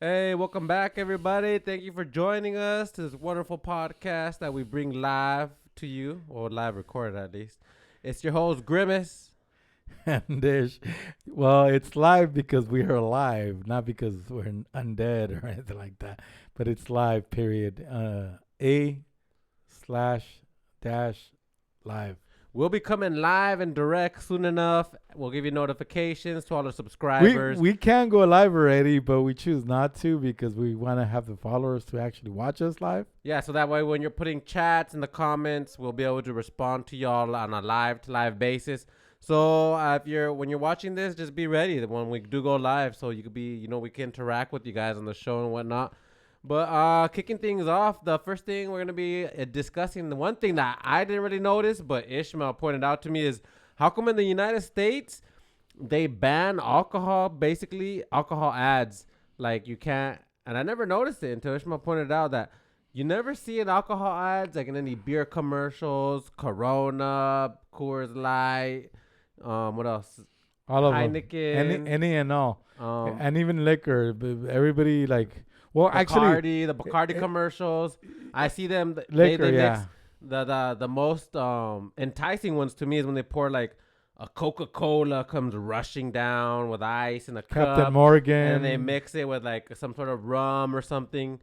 Hey, welcome back, everybody. Thank you for joining us to this wonderful podcast that we bring live to you, or live recorded at least. It's your host, Grimace. And well, it's live because we are alive, not because we're undead or anything like that. But it's live, period. A slash dash live. We'll be coming live and direct soon enough. We'll give you notifications to all the We subscribers. we can go live already, but we choose not to because we want to have the followers to actually watch us live. Yeah, so that way when you're putting chats in the comments, we'll be able to respond to y'all on a live to live basis. So when you're watching this, just be ready that when we do go live, so you could be, we can interact with you guys on the show and whatnot. But kicking things off, the first thing we're gonna be discussing, the one thing that I didn't really notice, but Ishmael pointed out to me, is how come in the United States they ban alcohol, basically alcohol ads. Like you can't, and I never noticed it until Ishmael pointed out that you never see an alcohol ads like in any beer commercials, Corona, Coors Light, what else? All of them, Heineken, any and all, um, and even liquor. Everybody like, well, actually, The Bacardi commercials. I see them. liquor, They yeah. mix the most enticing ones to me is when they pour like a Coca-Cola comes rushing down with ice in a Captain cup, Morgan, and they mix it with like some sort of rum or something.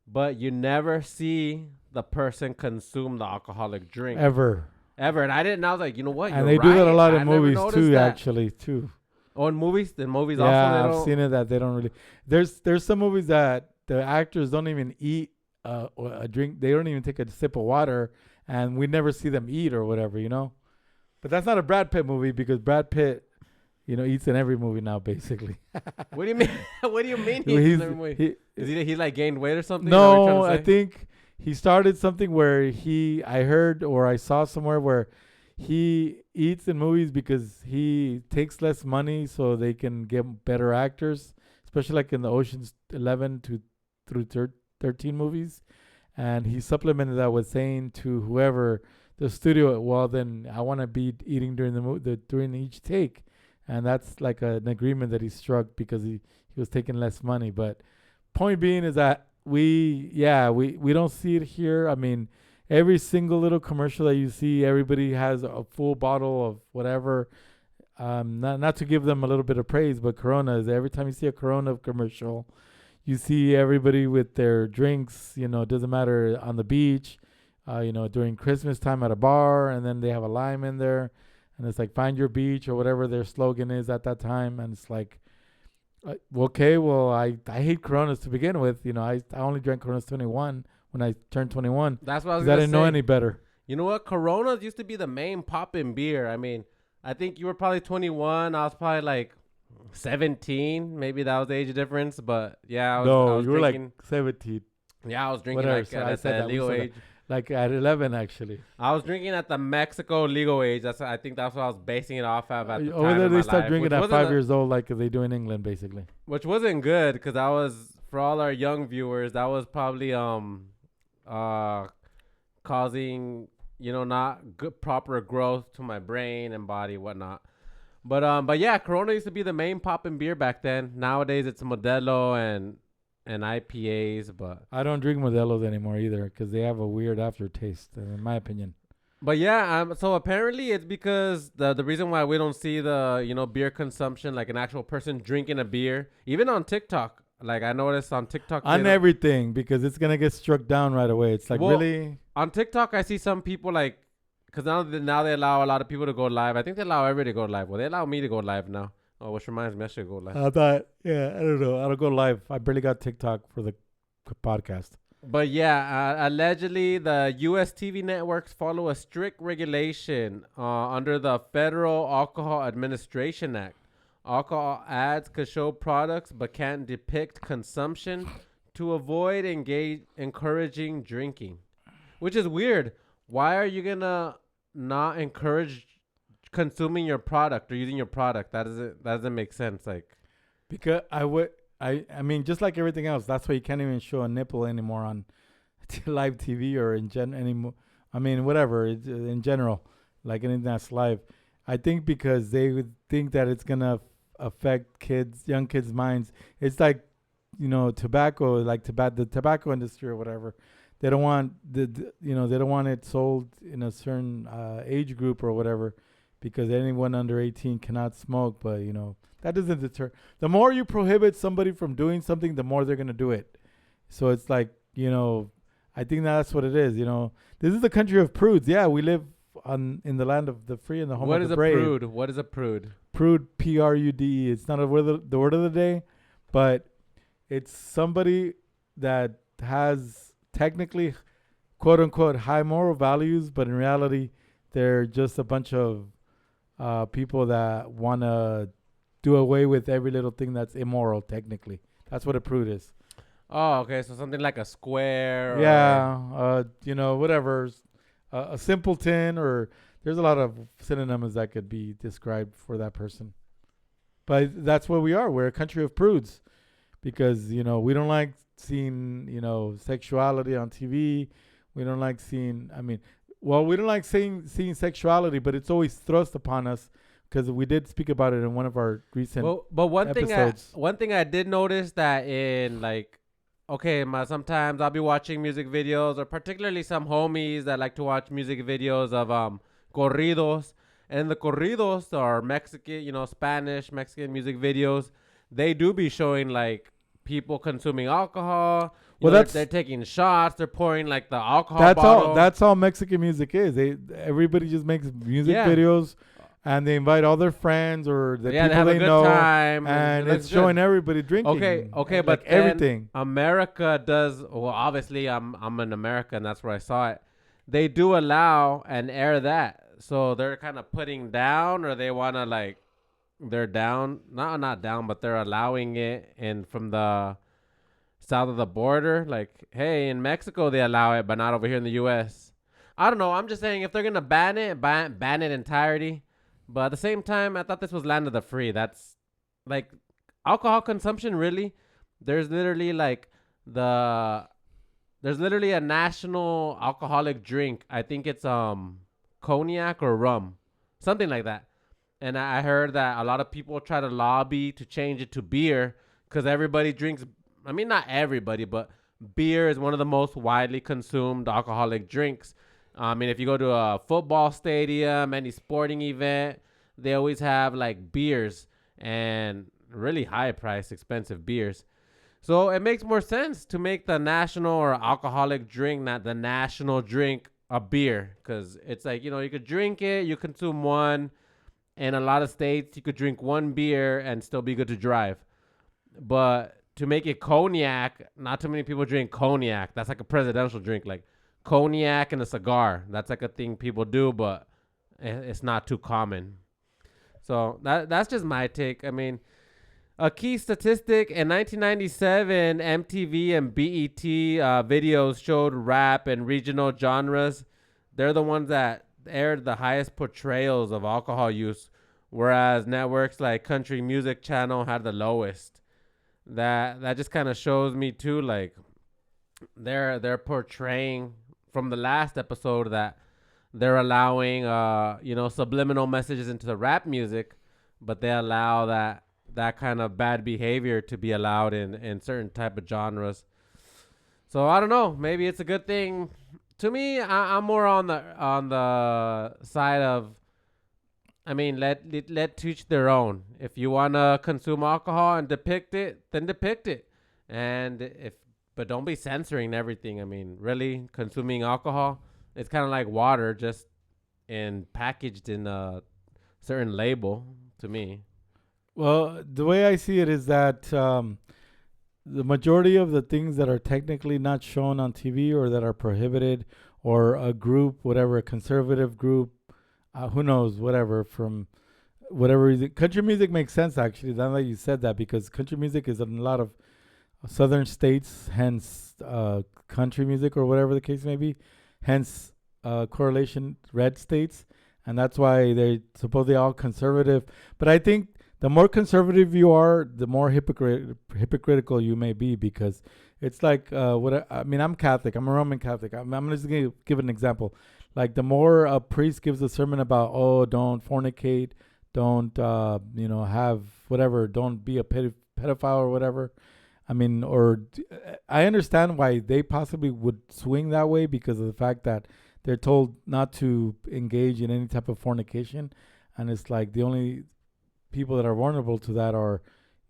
But you never see the person consume the alcoholic drink ever. ever. And I didn't. I was like, you know what? And You're they do that a right. lot I in never movies noticed too, that. actually, too. Oh, in movies, also they Yeah, I've don't. seen it that they don't really. There's some movies that the actors don't even eat a drink. They don't even take a sip of water, and we never see them eat or whatever. But that's not a Brad Pitt movie because Brad Pitt, eats in every movie now, basically. What do you mean? What do you mean? Well, He's in every movie? he, Is he like gained weight or something? Is that what you're no, trying I to say? think he started something where I heard or I saw somewhere where he eats in movies because he takes less money so they can get better actors, especially like in the Ocean's 11 to through 13 movies. And he supplemented that with saying to whoever the studio, well, then I want to be eating during during each take. And that's like an agreement that he struck because he was taking less money. But point being is that we don't see it here. I mean, every single little commercial that you see, everybody has a full bottle of whatever. Not to give them a little bit of praise, but Corona is every time you see a Corona commercial, you see everybody with their drinks. It doesn't matter on the beach, during Christmas time at a bar, and then they have a lime in there, and it's like find your beach or whatever their slogan is at that time, and it's like, okay, well, I hate Coronas to begin with. I only drank Coronas 21 when I turned 21 That's what I was because I gonna didn't know say. any better. You know what? Coronas used to be the main poppin' beer. I mean, I think you were probably 21. I was probably like 17. Maybe that was the age difference. But yeah, I No, was you were like drinking. 17. Yeah, I was drinking Whatever. like So I at said the that. We legal said that. age. Like at 11, actually. I was drinking at the Mexico legal age. I think that's what I was basing it off of at the Over time there, in they my start life, drinking which at wasn't 5 years old, like they do in England, basically. which wasn't good because I was, for all our young viewers, that was probably uh causing not good proper growth to my brain and body, whatnot. But yeah, Corona used to be the main poppin' beer back then. Nowadays it's Modelo and IPAs. I don't drink Modelo's anymore either because they have a weird aftertaste, in my opinion. But yeah, so apparently it's because the reason why we don't see the beer consumption, like an actual person drinking a beer, even on TikTok. Like I noticed on TikTok, On everything, because it's going to get struck down right away. It's like, Well, really? on TikTok I see some people like, because now they allow a lot of people to go live. I think they allow everybody to go live. Well, they allow me to go live now. Oh, which reminds me, I should go live. I thought, yeah, I don't know. I don't go live. I barely got TikTok for the podcast. But yeah, allegedly the U.S. TV networks follow a strict regulation under the Federal Alcohol Administration Act. Alcohol ads could show products but can't depict consumption to avoid encouraging drinking, which is weird. Why are you gonna not encourage consuming your product or using your product? That doesn't make sense. Like, Because I mean, just like everything else, that's why you can't even show a nipple anymore on live TV or anymore. I mean, whatever, in general, like anything that's live. I think because they would think that it's gonna affect young kids' minds. It's like tobacco, like the tobacco industry or whatever. They don't want they don't want it sold in a certain age group or whatever, because anyone under 18 cannot smoke. But that doesn't deter. The more you prohibit somebody from doing something, the more they're gonna do it. So it's like, I think that's what it is. This is the country of prudes. Yeah, we live in the land of the free and the home What of is the a brave. prude? What is a prude? Prude, Prude. It's not the word of the day, but it's somebody that has technically, quote unquote, high moral values, but in reality, they're just a bunch of people that want to do away with every little thing that's immoral. Technically, that's what a prude is. Oh, okay. So something like a square. Yeah, whatever. A simpleton, or there's a lot of synonyms that could be described for that person. But that's what we are. We're a country of prudes, because we don't like seeing sexuality on TV. We don't like seeing. We don't like seeing sexuality, but it's always thrust upon us, because we did speak about it in one of our recent But episodes. one thing I did notice that sometimes I'll be watching music videos, or particularly some homies that like to watch music videos of corridos, and the corridos are Mexican, Spanish Mexican music videos. They do be showing like people consuming alcohol. They're taking shots. They're pouring like the alcohol bottle. That's all Mexican music is. Everybody just makes music videos, and they invite all their friends or the people they have they a good know, time, and it it's showing everybody drinking. Okay, but everything. America does well. Obviously, I'm in America, and that's where I saw it. They do allow and air that, so they're kind of putting down, or they want to they're down, not down, but they're allowing it in from the south of the border. Like, hey, in Mexico they allow it, but not over here in the U.S. I don't know. I'm just saying, if they're gonna ban it entirety. But at the same time, I thought this was land of the free. That's like alcohol consumption. Really, there's literally there's literally a national alcoholic drink. I think it's cognac or rum, something like that. And I heard that a lot of people try to lobby to change it to beer, because everybody drinks. I mean, not everybody, but beer is one of the most widely consumed alcoholic drinks. I mean, if you go to a football stadium, any sporting event, they always have like beers, and really high price, expensive beers. So it makes more sense to make the national or alcoholic drink, not the national drink, a beer. Because it's like, you could drink it, you consume one. In a lot of states, you could drink one beer and still be good to drive. But to make it cognac, not too many people drink cognac. That's like a presidential drink. Like cognac and a cigar. That's like a thing people do, but it's not too common. So that's just my take. I mean, a key statistic in 1997, MTV and BET videos showed rap and regional genres. They're the ones that aired the highest portrayals of alcohol use, whereas networks like Country Music Channel had the lowest. That just kind of shows me too, like they're portraying from the last episode that they're allowing subliminal messages into the rap music, but they allow that kind of bad behavior to be allowed in certain type of genres. So I don't know, maybe it's a good thing. To me, I'm more on the side of, I mean, let teach their own. If you want to consume alcohol and depict it, then depict it. But don't be censoring everything. I mean, really, consuming alcohol, it's kind of like water, just packaged in a certain label. To me, Well, the way I see it is that the majority of the things that are technically not shown on TV or that are prohibited, or a group, whatever, a conservative group, who knows, whatever, from whatever reason. Country music makes sense, actually, now that you said that, because country music is in a lot of southern states, hence country music, or whatever the case may be, hence correlation red states. And that's why they're supposedly all conservative. But I think the more conservative you are, the more hypocritical you may be, because it's like I'm Catholic. I'm a Roman Catholic. I'm just going to give an example. Like, the more a priest gives a sermon about, don't fornicate, don't have whatever, don't be a pedophile or whatever, I mean, I understand why they possibly would swing that way because of the fact that they're told not to engage in any type of fornication, and it's like the only people that are vulnerable to that are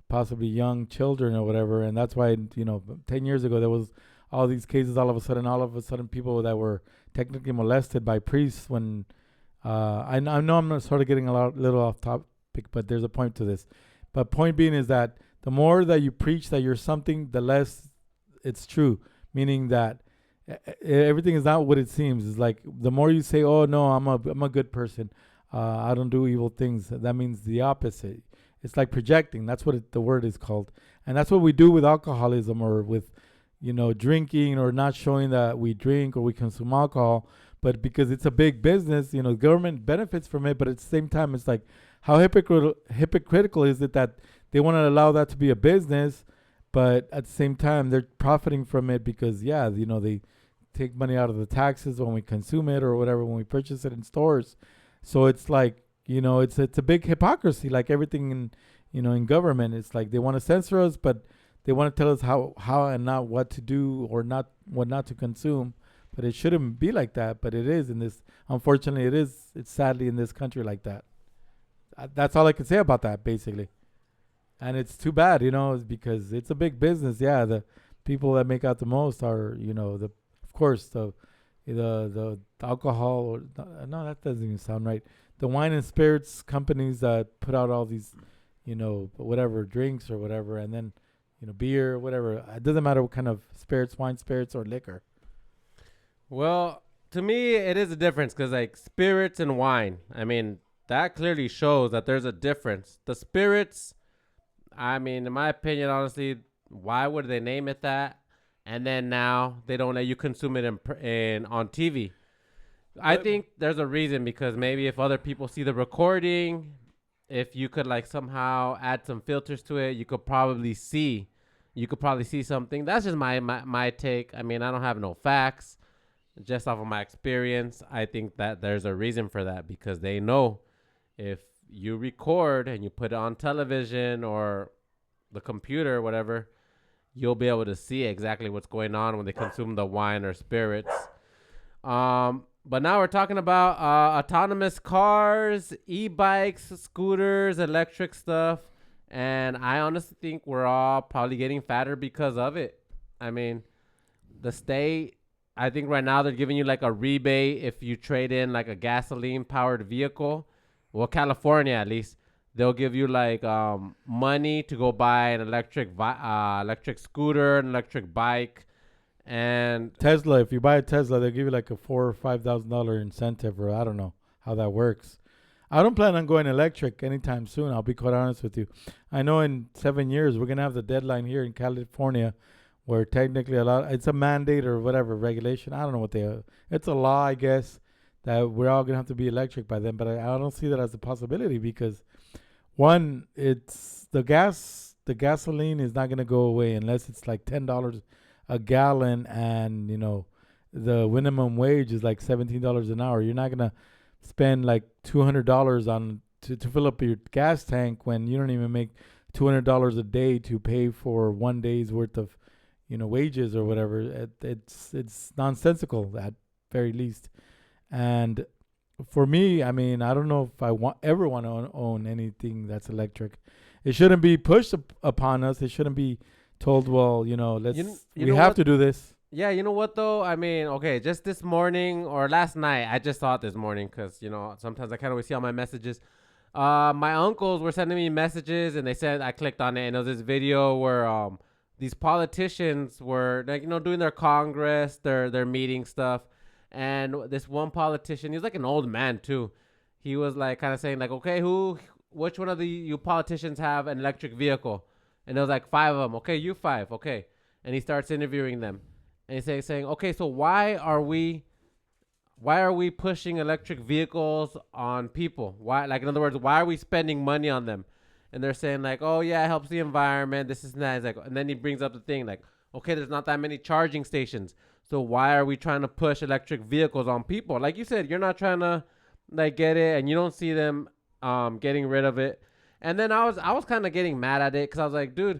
possibly young children or whatever, and that's why 10 years ago there was all these cases. All of a sudden, people that were technically molested by priests. When I know I'm not sort of getting little off topic, but there's a point to this. But point being is that the more that you preach that you're something, the less it's true. Meaning that everything is not what it seems. It's like the more you say, "Oh no, I'm a good person. I don't do evil things." That means the opposite. It's like projecting. That's what the word is called, and that's what we do with alcoholism or with, drinking, or not showing that we drink or we consume alcohol. But because it's a big business, the government benefits from it. But at the same time, it's like how hypocritical is it that they want to allow that to be a business, but at the same time they're profiting from it because they take money out of the taxes when we consume it or whatever when we purchase it in stores. So it's like it's a big hypocrisy, like everything in government. It's like they want to censor us, but they want to tell us how and not what to do or not what not to consume. But it shouldn't be like that. But it is in this. Unfortunately, it is. It's sadly in this country like that. That's all I can say about that, basically. And it's too bad, is because it's a big business. Yeah, the people that make out the most are, of course, the alcohol. Or no, that doesn't even sound right. The wine and spirits companies that put out all these, whatever drinks or whatever, and then, beer, whatever. It doesn't matter what kind of spirits, wine, spirits, or liquor. Well, to me, it is a difference because like spirits and wine. I mean, that clearly shows that there's a difference. The spirits, I mean, in my opinion, honestly, why would they name it that? And then now they don't let you consume it on TV. I think there's a reason because maybe if other people see the recording, if you could like somehow add some filters to it, you could probably see something. That's just my take. I mean, I don't have no facts. Just off of my experience, I think that there's a reason for that because they know if you record and you put it on television or the computer or whatever, you'll be able to see exactly what's going on when they consume the wine or spirits. But now we're talking about autonomous cars, e-bikes, scooters, electric stuff. And I honestly think we're all probably getting fatter because of it. I mean, the state, I think right now they're giving you like a rebate if you trade in like a gasoline powered vehicle. Well, California at least, they'll give you like money to go buy an electric scooter, an electric bike, and Tesla. If you buy a Tesla, they'll give you like a $4,000 or $5,000 incentive, or I don't know how that works. I don't plan on going electric anytime soon. I'll be quite honest with you. I know in 7 years we're gonna have the deadline here in California, where technically it's a mandate or whatever regulation. I don't know what they are. It's a law, I guess, that we're all gonna have to be electric by then. But I don't see that as a possibility because one, it's the gasoline is not gonna go away unless it's like $10 a gallon, and the minimum wage is like $17 an hour. You're not gonna spend like $200 on to fill up your gas tank when you don't even make $200 a day to pay for 1 day's worth of wages or whatever. It's nonsensical at very least. And for me, I mean, I don't know if I ever want to own anything that's electric. It shouldn't be pushed upon us. It shouldn't be told, well, we have to do this. Yeah, you know what though? I mean, okay, just this morning or last night, I just saw it this morning because sometimes I can't always see all my messages. My uncles were sending me messages, and they said I clicked on it, and it was this video where these politicians were like doing their Congress, their meeting stuff, and this one politician, he was like an old man too. He was like kind of saying like, okay, which one of you politicians have an electric vehicle? And there was like 5 of them. Okay, you 5. Okay, and he starts interviewing them. And he's saying, okay, so why are we pushing electric vehicles on people? Why, like in other words, why are we spending money on them? And they're saying like, oh yeah, it helps the environment. This is that. He's like, and then he brings up the thing like, okay, there's not that many charging stations, so why are we trying to push electric vehicles on people? Like you said, you're not trying to like get it, and you don't see them getting rid of it. And then I was kind of getting mad at it because I was like, dude,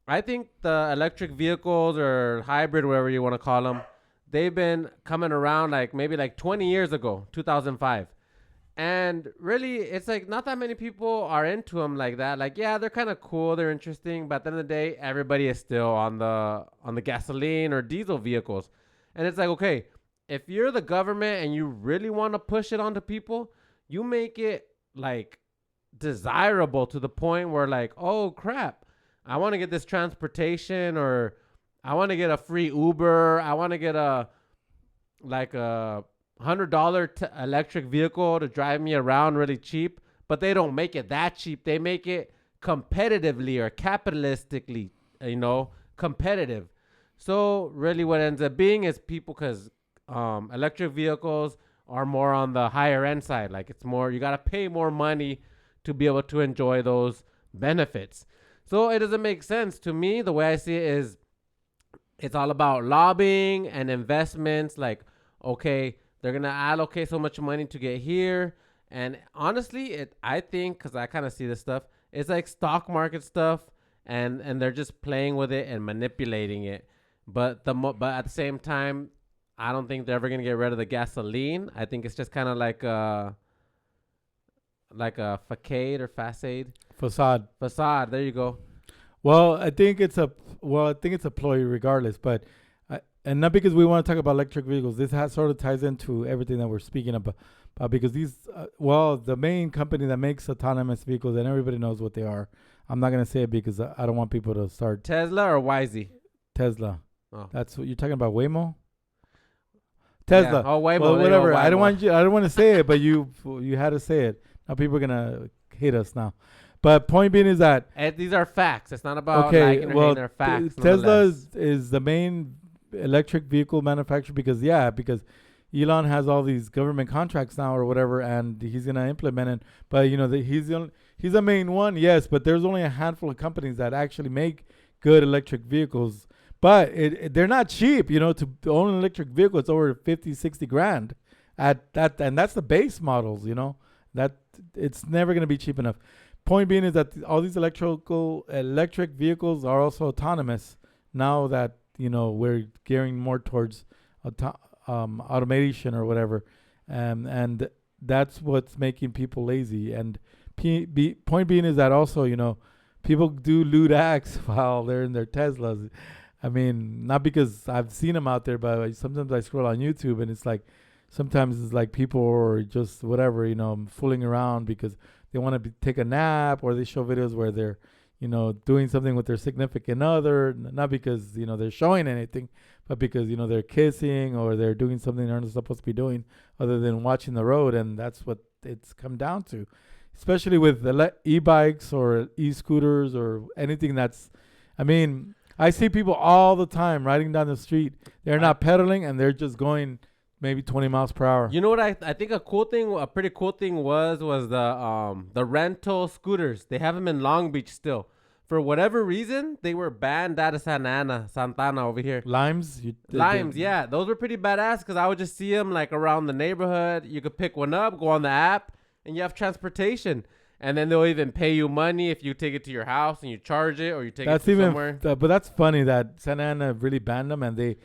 I think the electric vehicles or hybrid, whatever you want to call them, they've been coming around like maybe like 20 years ago, 2005. And really, it's like not that many people are into them like that. Like, yeah, they're kind of cool, they're interesting, but at the end of the day, everybody is still on the gasoline or diesel vehicles. And it's like, okay, if you're the government and you really want to push it onto people, you make it like desirable to the point where like, oh crap, I want to get this transportation, or I want to get a free Uber, I want to get a like a $100 electric vehicle to drive me around really cheap, but they don't make it that cheap. They make it competitively or capitalistically, competitive. So really, what ends up being is people, because electric vehicles are more on the higher end side. Like it's more, you gotta pay more money to be able to enjoy those benefits. So it doesn't make sense to me. The way I see it is, it's all about lobbying and investments. Like, okay, they're gonna allocate so much money to get here, and honestly, I think, because I kind of see this stuff, it's like stock market stuff, and they're just playing with it and manipulating it. But at the same time, I don't think they're ever gonna get rid of the gasoline. I think it's just kind of like a facade or facade. Facade. There you go. Well, I think it's a ploy regardless, but and not because we want to talk about electric vehicles. This sort of ties into everything that we're speaking about, because the main company that makes autonomous vehicles, and everybody knows what they are. I'm not gonna say it because I don't want people to start. Tesla or YZ? Tesla. Oh. That's what you're talking about. Waymo. Tesla. Yeah. Oh, Waymo. Well, whatever. Waymo. I don't want to say it, but you had to say it. Now people are gonna hate us now. But point being is that these are facts. It's not about okay. Well, they're facts. Tesla is the main electric vehicle manufacturer because Elon has all these government contracts now or whatever, and he's gonna implement it. But he's the main one, yes. But there's only a handful of companies that actually make good electric vehicles. But they're not cheap. To own an electric vehicle, it's over 50, 60 grand at that, and that's the base models. That it's never gonna be cheap enough. Point being is that all these electric vehicles are also autonomous now that we're gearing more towards automation or whatever, and that's what's making people lazy. And point being is that also people do lewd acts while they're in their Teslas. I mean, not because I've seen them out there, but sometimes I scroll on YouTube and it's like sometimes it's like people are just whatever fooling around because they want to take a nap, or they show videos where they're doing something with their significant other, not because they're showing anything, but because they're kissing or they're doing something they're not supposed to be doing other than watching the road. And that's what it's come down to, especially with e-bikes or e-scooters or anything that's, I see people all the time riding down the street. They're not pedaling and they're just going maybe 20 miles per hour. You know what I think a pretty cool thing was the rental scooters. They have them in Long Beach still. For whatever reason, they were banned out of Santana over here. Limes? Yeah. Those were pretty badass because I would just see them like around the neighborhood. You could pick one up, go on the app, and you have transportation. And then they'll even pay you money if you take it to your house and you charge it, or you take it to somewhere. But that's funny that Santa Ana really banned them, and they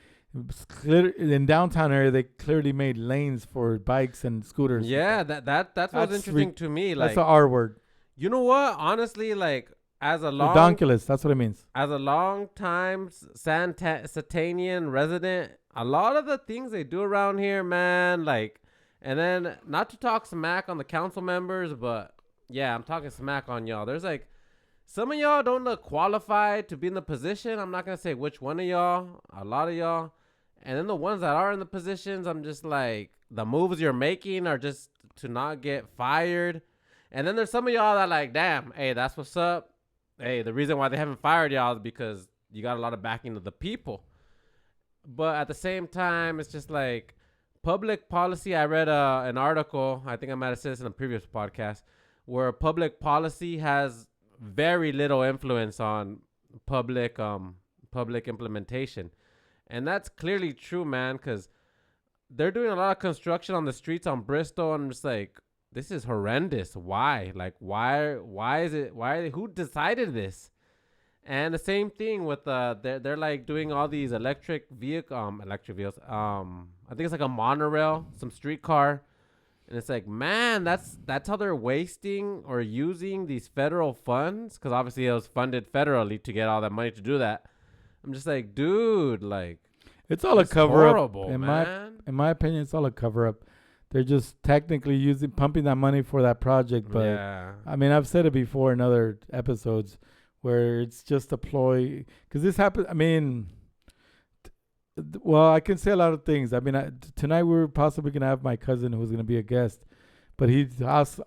in downtown area they clearly made lanes for bikes and scooters. Yeah, that's what's interesting to me. Like, that's the R word. You know what? Honestly, like as a Redonkulous, that's what it means. As a long time Santanian resident, a lot of the things they do around here, man, like, and then not to talk smack on the council members, but yeah, I'm talking smack on y'all. There's like some of y'all don't look qualified to be in the position. I'm not gonna say which one of y'all. A lot of y'all. And then the ones that are in the positions, I'm just like, the moves you're making are just to not get fired. And then there's some of y'all that like, damn, hey, that's what's up. Hey, the reason why they haven't fired y'all is because you got a lot of backing of the people. But at the same time, it's just like public policy. I read an article, I think I might have said this in a previous podcast, where public policy has very little influence on public implementation. And that's clearly true, man, because they're doing a lot of construction on the streets on Bristol, and I'm just like, this is horrendous. Why? Like, why is it? Why? Who decided this? And the same thing with they're like doing all these electric vehicles. I think it's like a monorail, some streetcar, and it's like, man, that's how they're wasting or using these federal funds, because obviously it was funded federally to get all that money to do that. I'm just like, dude, like, It's all a it's cover up. horrible, man. In my opinion, it's all a cover up. They're just technically pumping that money for that project. But Yeah. I mean, I've said it before in other episodes where it's just a ploy. Because this happened. I mean, well, I can say a lot of things. I mean, tonight we were possibly going to have my cousin who was going to be a guest. But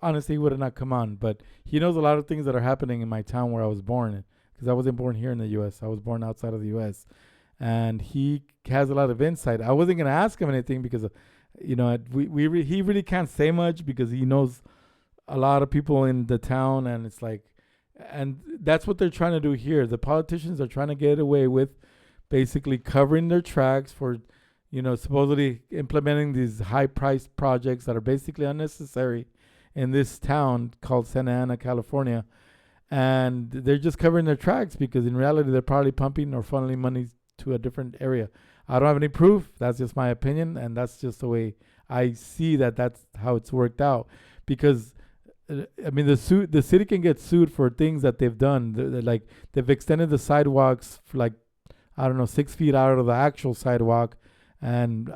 honestly, he would have not come on. But he knows a lot of things that are happening in my town where I was born. Because I wasn't born here in the U.S. I was born outside of the U.S. And he has a lot of insight. I wasn't going to ask him anything because, he really can't say much because he knows a lot of people in the town. And it's like, and that's what they're trying to do here. The politicians are trying to get away with basically covering their tracks for, supposedly implementing these high-priced projects that are basically unnecessary in this town called Santa Ana, California. And they're just covering their tracks because in reality, they're probably pumping or funneling money to a different area. I don't have any proof. That's just my opinion. And that's just the way I see that's how it's worked out. Because, I mean, the city can get sued for things that they've done. Like, they've extended the sidewalks for 6 feet out of the actual sidewalk. And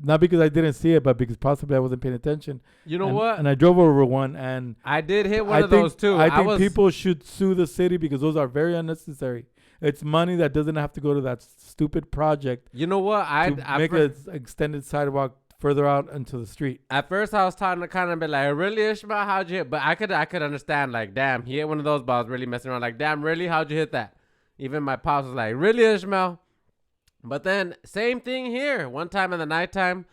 not because I didn't see it, but because possibly I wasn't paying attention. You know what? And I drove over one, and I did hit one of those too. I think people should sue the city because those are very unnecessary. It's money that doesn't have to go to that stupid project. You know what? To make an extended sidewalk further out into the street. At first, I was trying to kind of be like, "Really, Ishmael? How'd you hit?" But I could understand. Like, damn, he hit one of those balls. Really messing around. Like, damn, really? How'd you hit that? Even my pops was like, "Really, Ishmael?" But then, same thing here. One time in the nighttime,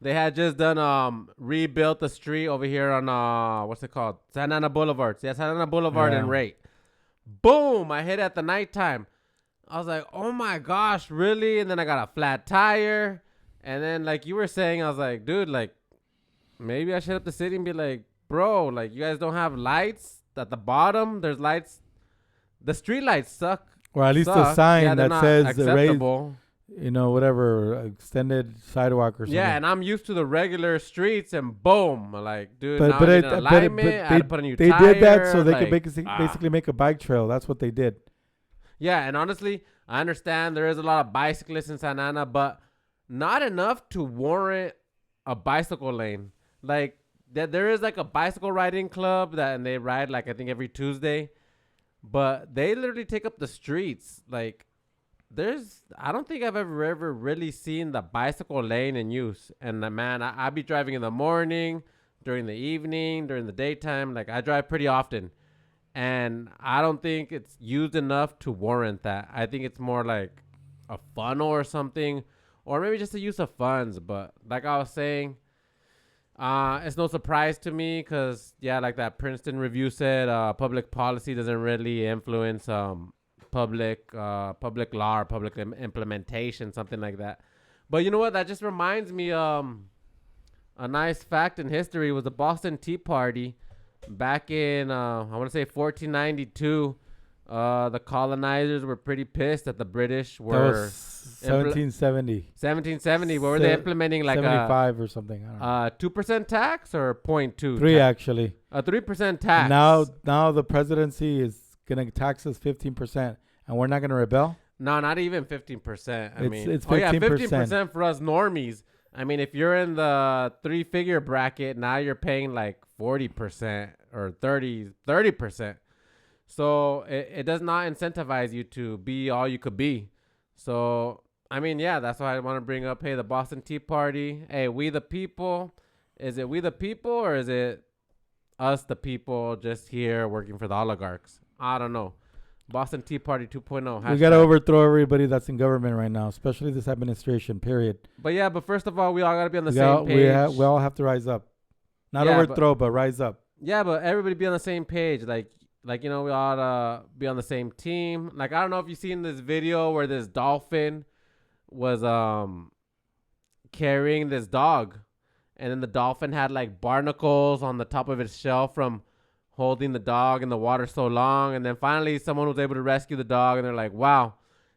they had just done rebuilt the street over here on what's it called? Santa Ana Boulevard. Yeah, Santa Ana Boulevard and Rate. Boom! I hit at the nighttime. I was like, oh my gosh, really? And then I got a flat tire. And then, like you were saying, I was like, dude, like, maybe I should hit up the city and be like, bro, like, you guys don't have lights at the bottom? There's lights. The street lights suck. Or at least a sign that says acceptable. Whatever, extended sidewalk or something. Yeah, and I'm used to the regular streets, and boom, like, dude, but I had to put a new tire. They did that so they could basically make a bike trail. That's what they did. Yeah, and honestly, I understand there is a lot of bicyclists in Santa Ana, but not enough to warrant a bicycle lane. Like, there is like a bicycle riding club and they ride like I think every Tuesday, but they literally take up the streets. Like, I don't think I've ever really seen the bicycle lane in use. And man, I be driving in the morning, during the evening, during the daytime. Like, I drive pretty often. And I don't think it's used enough to warrant that. I think it's more like a funnel or something, or maybe just a use of funds. But like I was saying, it's no surprise to me because, yeah, like that Princeton review said, public policy doesn't really influence public law or public implementation, something like that. But you know what? That just reminds me, a nice fact in history was the Boston Tea Party. Back in, I want to say 1492, the colonizers were pretty pissed that the British were... That was 1770. 1770. What were they implementing? Like 75 or something. I don't know. 2% tax or 0.2? 3 actually. A 3% tax. Now the presidency is going to tax us 15%, and we're not going to rebel? No, not even 15%. It's 15%. 15% for us normies. I mean, if you're in the 3-figure bracket, now you're paying like 40% or 30%. So it does not incentivize you to be all you could be. So, I mean, yeah, that's why I want to bring up, hey, the Boston Tea Party. Hey, we the people. Is it we the people or is it us the people just here working for the oligarchs? I don't know. Boston Tea Party 2.0. We got to overthrow everybody that's in government right now, especially this administration, period. But first of all, we all got to be on the same page. We all have to rise up. Not overthrow, but rise up. Yeah, but everybody be on the same page. Like we ought to be on the same team. Like, I don't know if you've seen this video where this dolphin was carrying this dog. And then the dolphin had, like, barnacles on the top of its shell from holding the dog in the water so long, and then finally someone was able to rescue the dog, and they're like, wow,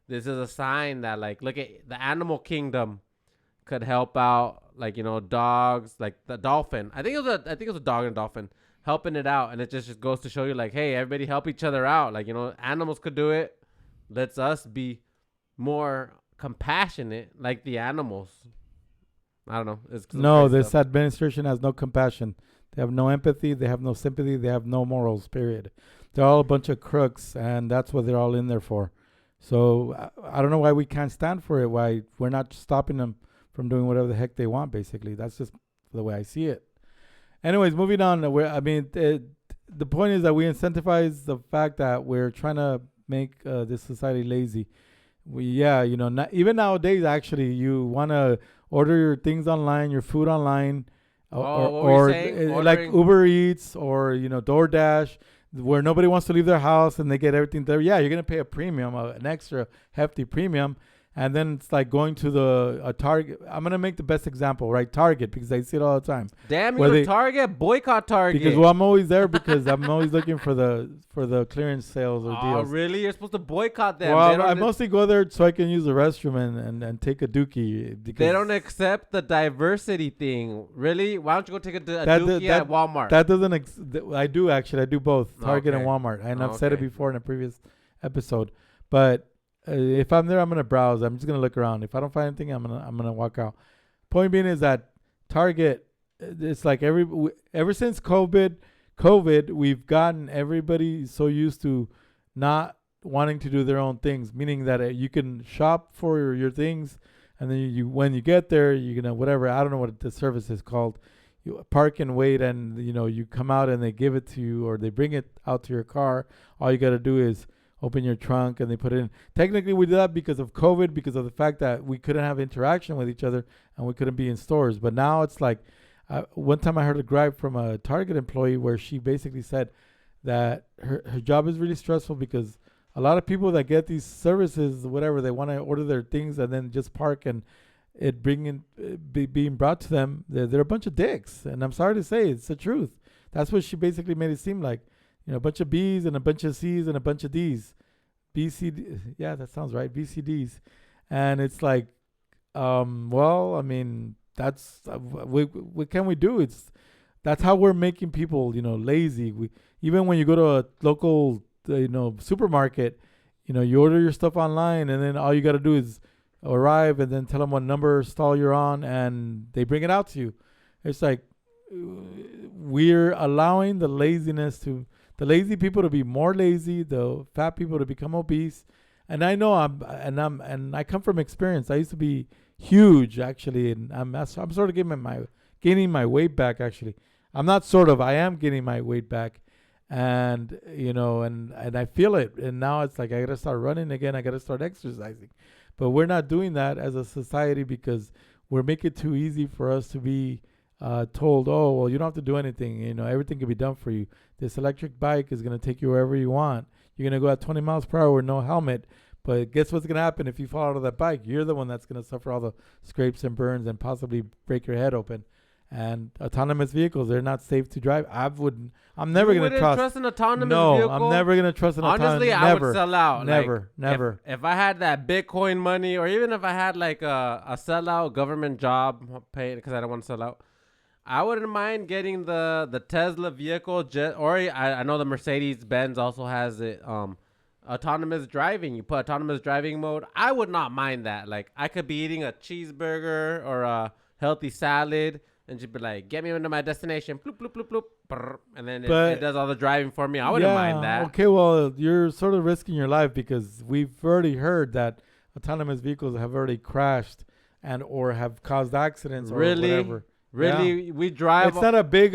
this is a sign that, like, look at the animal kingdom could help out, like, dogs, like the dolphin. I think it was a dog and a dolphin helping it out, and it just goes to show you, like, hey, everybody help each other out. Like, animals could do it. Let's us be more compassionate like the animals. I don't know. No, this administration has no compassion. They have no empathy. They have no sympathy. They have no morals, period. They're all a bunch of crooks, and that's what they're all in there for. So I don't know why we can't stand for it, why we're not stopping them from doing whatever the heck they want, basically. That's just the way I see it. Anyways, moving on. The point is that we incentivize the fact that we're trying to make this society lazy. Even nowadays, actually, you want to order your things online, your food online, or like Uber Eats or DoorDash, where nobody wants to leave their house and they get everything there. Yeah, you're gonna pay a premium, an extra hefty premium, and then it's like going to a Target. I'm gonna make the best example, right? Target, because I see it all the time. Damn, you go to Target, boycott Target. Because I'm always there because I'm always looking for the clearance sales or deals. Oh, really? You're supposed to boycott them? Well, I mostly go there so I can use the restroom and take a dookie. They don't accept the diversity thing. Really? Why don't you go take a dookie at Walmart? That doesn't. I do actually. I do both Target and Walmart, and I've said it before in a previous episode. But if I'm there, I'm gonna browse. I'm just gonna look around. If I don't find anything, I'm gonna walk out. Point being is that Target, it's like ever since COVID, we've gotten everybody so used to not wanting to do their own things, meaning that you can shop for your things, and then when you get there, you're gonna whatever. I don't know what the service is called. You park and wait, and you come out and they give it to you, or they bring it out to your car. All you gotta do is open your trunk and they put it in. Technically, we did that because of COVID, because of the fact that we couldn't have interaction with each other and we couldn't be in stores. But now it's like, one time I heard a gripe from a Target employee where she basically said that her job is really stressful because a lot of people that get these services, whatever, they want to order their things and then just park and it being brought to them. They're a bunch of dicks. And I'm sorry to say, it's the truth. That's what she basically made it seem like. A bunch of B's and a bunch of C's and a bunch of D's. Yeah, that sounds right. BCDs. And it's like, well, I mean, that's, what can we do? That's how we're making people, lazy. Even when you go to a local, supermarket, you order your stuff online and then all you got to do is arrive and then tell them what number stall you're on and they bring it out to you. It's like, we're allowing the lazy people to be more lazy, the fat people to become obese. And I know I come from experience. I used to be huge actually, and I'm sort of gaining my weight back actually. I'm not sort of, I am gaining my weight back, and and I feel it. And now it's like I gotta start running again. I gotta start exercising, but we're not doing that as a society because we're making it too easy for us to be told, oh, well, you don't have to do anything. Everything can be done for you. This electric bike is going to take you wherever you want. You're going to go at 20 miles per hour with no helmet. But guess what's going to happen if you fall out of that bike? You're the one that's going to suffer all the scrapes and burns and possibly break your head open. And autonomous vehicles, they're not safe to drive. I'm never going to trust an autonomous vehicle? No, I'm never going to trust an autonomous vehicle. Honestly, I would sell out. Never. If I had that Bitcoin money, or even if I had like a sellout government job paid because I don't want to sell out, I wouldn't mind getting the Tesla vehicle, or I know the Mercedes-Benz also has it, autonomous driving. You put autonomous driving mode. I would not mind that. Like, I could be eating a cheeseburger or a healthy salad and just be like, get me into my destination, bloop, bloop, bloop, bloop, brr, and then it does all the driving for me. I wouldn't mind that. Okay, well, you're sort of risking your life because we've already heard that autonomous vehicles have already crashed or have caused accidents or whatever. Really, yeah. We drive. It's not a big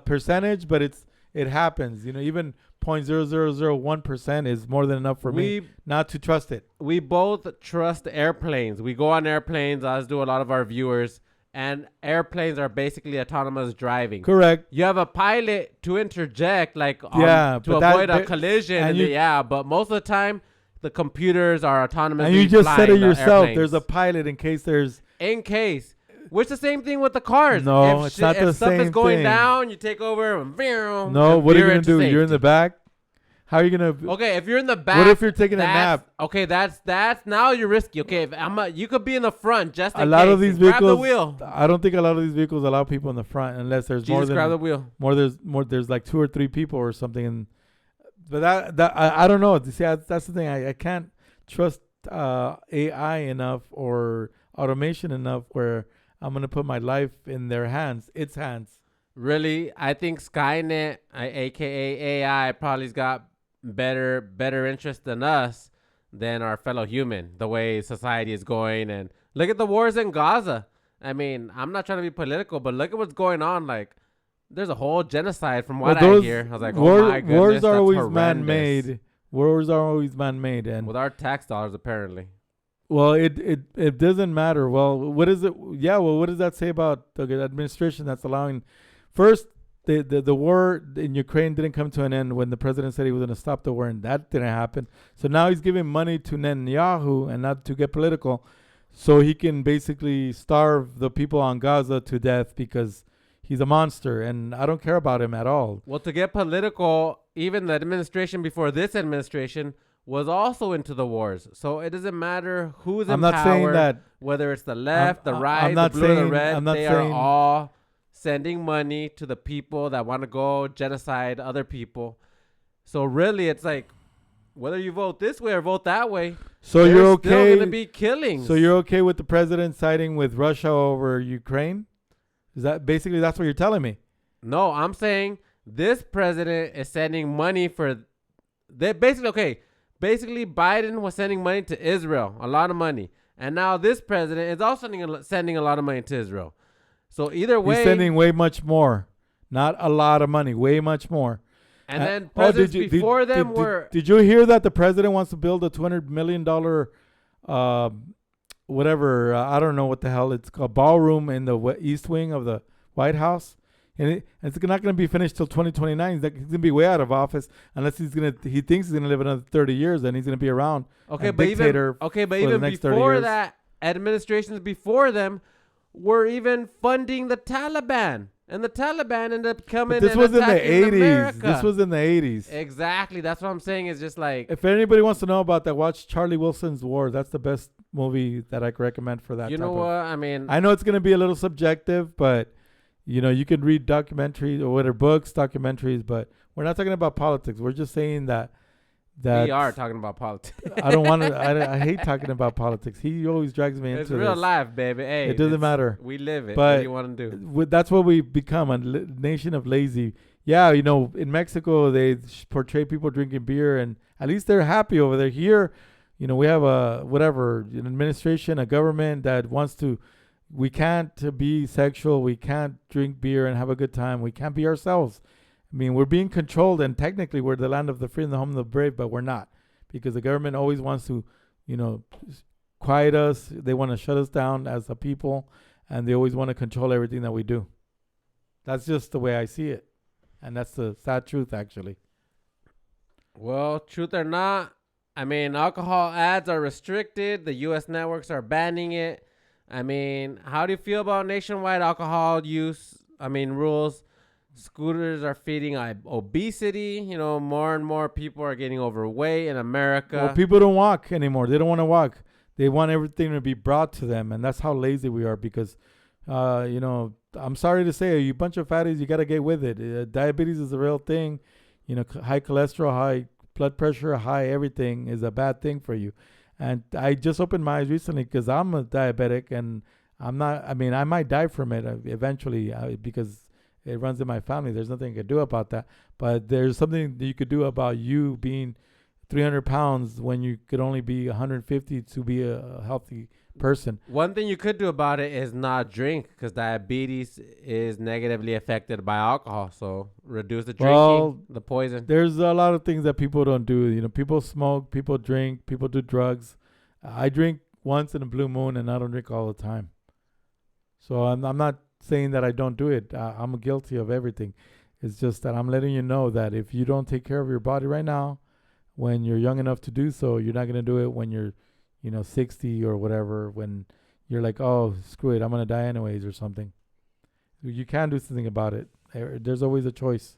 percentage, but it happens. Even 0.0001% is more than enough for me not to trust it. We both trust airplanes. We go on airplanes, as do a lot of our viewers, and airplanes are basically autonomous driving. Correct. You have a pilot to interject, like to avoid a collision. But most of the time, the computers are autonomous. And you just said it yourself. There's a pilot in case there's. In case. Which the same thing with the cars. No, if it's not the if stuff is same going thing. down, you take over and No, what are you veer gonna into do? You're in safety. the back. How are you gonna? Okay, if you're in the back, What if you're taking a that's- nap? Okay, that's now you're risky. Okay, if you could be in the front just in A lot case. of these Grab the vehicles, wheel. I don't think a lot of these vehicles allow people in the front unless there's Jesus, grab the wheel. there's like 2 or 3 people or something. And but I don't know. See, that's the thing. I can't trust AI enough or automation enough where I'm gonna put my life in their hands, its hands. Really, I think Skynet, aka AI, probably's got better interest than us, than our fellow human. The way society is going, and look at the wars in Gaza. I mean, I'm not trying to be political, but look at what's going on. Like, there's a whole genocide from what I hear. I was like, oh my goodness, wars are that's always horrendous. man-made. Wars are always man-made, and With our tax dollars, apparently. well, it doesn't matter. Well, what is it? Yeah, well, what does that say about the administration that's allowing? First, the war in Ukraine didn't come to an end when the president said he was going to stop the war, and that didn't happen. So now he's giving money to Netanyahu, and not to get political, so he can basically starve the people on Gaza to death because he's a monster, and I don't care about him at all. Well, to get political, even the administration before this administration was also into the wars. So it doesn't matter who's I'm in not saying power, that. whether it's the left, the right, I'm not the blue, or the saying- red. I'm not They are saying- all sending money to the people that want to go genocide other people. So really, it's like, whether you vote this way or vote that way, So there's you're still okay. going to be killings. So you're okay with the president siding with Russia over Ukraine? Is that basically that's what you're telling me? No, I'm saying this president is sending money for. They basically okay. Basically, Biden was sending money to Israel, a lot of money, and now this president is also sending a lot of money to Israel. So either way, He's sending way much more, not a lot of money, way much more. and then did presidents you- before them did- were. Did you hear that the president wants to build a $200 million, whatever? I don't know what the hell it's called, ballroom in the east wing of the White House, and it's not going to be finished till 2029. He's going to be way out of office unless he thinks he's going to live another 30 years, and he's going to be around. Okay, and but dictator even for the next 30 before years. that, administrations before them were even funding the Taliban, and the Taliban ended up coming. But this and was in the attacking 80s. America. This was in the 80s. Exactly. That's what I'm saying. Is just like, If anybody wants to know about that, watch Charlie Wilson's War. That's the best movie that I could recommend for that. you know what I mean. I know it's going to be a little subjective, but you can read documentaries or whatever, books, documentaries, but we're not talking about politics. We're just saying that we are talking about politics. I don't want to. I hate talking about politics. He always drags me It's into real this. life, baby. Hey, It doesn't matter. We live it. But what do you want to do? That's what we've become, a nation of lazy. Yeah, in Mexico, they portray people drinking beer, and at least they're happy over there. Here, we have an administration, a government that wants to. We can't be sexual. We can't drink beer and have a good time. We can't be ourselves. I mean, we're being controlled, and technically we're the land of the free and the home of the brave, but we're not, because the government always wants to, quiet us. They want to shut us down as a people, and they always want to control everything that we do. That's just the way I see it, and that's the sad truth, actually. Well, truth or not, I mean, alcohol ads are restricted. The U.S. networks are banning it. I mean, how do you feel about nationwide alcohol use? I mean, rules. Scooters are feeding obesity. More and more people are getting overweight in America. Well, people don't walk anymore. They don't want to walk. They want everything to be brought to them, and that's how lazy we are. Because, I'm sorry to say, you bunch of fatties, you got to get with it. Diabetes is a real thing. High cholesterol, high blood pressure, high everything is a bad thing for you. And I just opened my eyes recently because I'm a diabetic, and I might die from it eventually because it runs in my family. There's nothing I can do about that. But there's something that you could do about you being 300 pounds when you could only be 150 to be a healthy person. One thing you could do about it is not drink, because diabetes is negatively affected by alcohol. So reduce the drinking, the poison. There's a lot of things that people don't do. People smoke, people drink, people do drugs. I drink once in a blue moon, and I don't drink all the time. So I'm not saying that I don't do it. I'm guilty of everything. It's just that I'm letting you know that if you don't take care of your body right now, when you're young enough to do so, you're not going to do it when you're 60 or whatever, when you're like, oh, screw it, I'm gonna die anyways or something. You can do something about it. There's always a choice.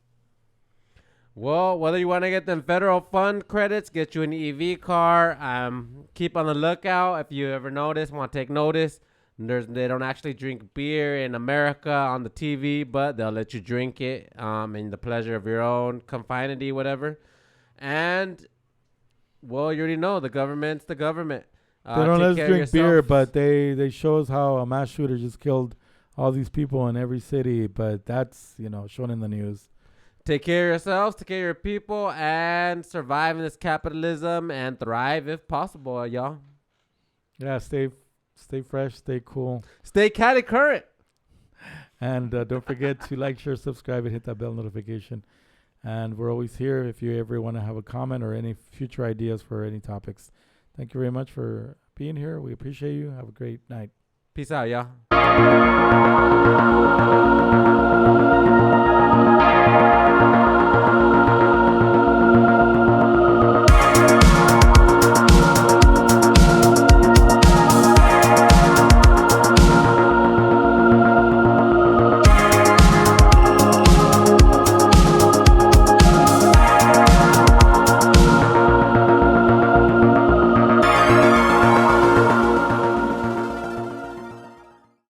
Well, whether you want to get them federal fund credits, get you an EV car, keep on the lookout. If you ever want to take notice, they don't actually drink beer in America on the TV, but they'll let you drink it in the pleasure of your own confinity, whatever. And, well, you already know, the government's the government. They don't let us Take care of drink beer, yourself. but they show us how a mass shooter just killed all these people in every city. But that's shown in the news. Take care of yourselves, take care of your people, and survive in this capitalism and thrive if possible, y'all. Yeah, stay fresh, stay cool, Stay Cali current. and don't forget to like, share, subscribe, and hit that bell notification. And we're always here if you ever want to have a comment or any future ideas for any topics. Thank you very much for being here. We appreciate you. Have a great night. Peace out, y'all.